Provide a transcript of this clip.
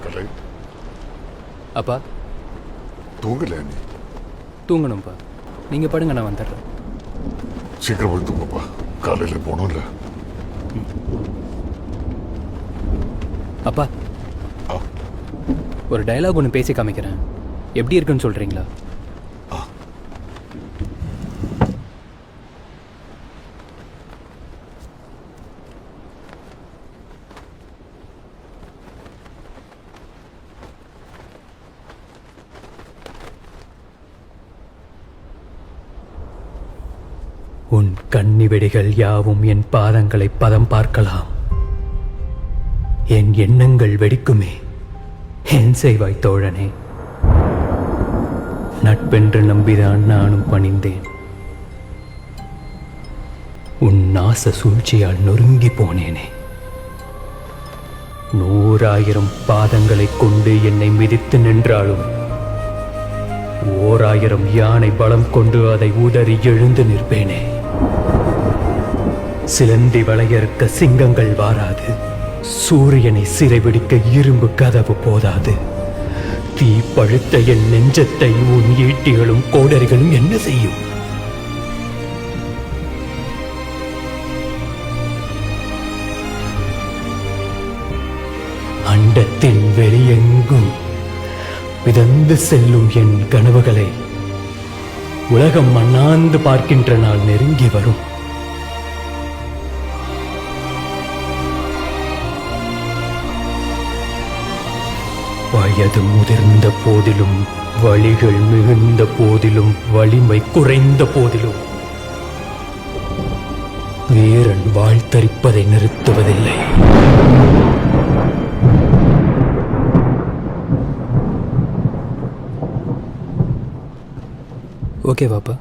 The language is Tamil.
கலை அப்பா தூங்கல நீ? தூங்கணும்ப்பா. நீங்கள் படுங்க, நான் வந்துடுறேன். சீக்கிரம் போய் தூங்கப்பா, காலையில் போகணும்ல. அப்பா, ஒரு டயலாக் ஒன்று பேசி காமிக்கிறேன். எப்படி இருக்குன்னு சொல்கிறீங்களா? உன் கண்ணிவெடிகள் யாவும் என் பாதங்களை பதம் பார்க்கலாம். என் எண்ணங்கள் வெடிக்குமே, என் செய்வாய் தோழனே. நட்பென்று நம்பிதான் நானும் பணிந்தேன். உன் நாச சூழ்ச்சியால் நொறுங்கி போனேனே. 100,000 பாதங்களை கொண்டு என்னை மிதித்து நின்றாலும் 1000 யானை பலம் கொண்டு அதை உதறி எழுந்து நிற்பேனே. சிலந்தி வளையறுக்க சிங்கங்கள் வாராது. சூரியனை சிறைபிடிக்க இரும்பு கதவு போதாது. தீ பழுத்த என் நெஞ்சத்தை உன் ஈட்டிகளும் கோடரிகளும் என்ன செய்யும்? அண்டத்தின் வெளியெங்கும் மிதந்து செல்லும் என் கனவுகளை உலகம் மண்ணாந்து பார்க்கின்ற நாள் நெருங்கி வரும். வயது முதிர்ந்த போதிலும், வழிகள் மிகுந்த போதிலும், வலிமை குறைந்த போதிலும் வீரன் வாழ்த்தரிப்பதை நிறுத்துவதில்லை. ஓகே பாப்பா.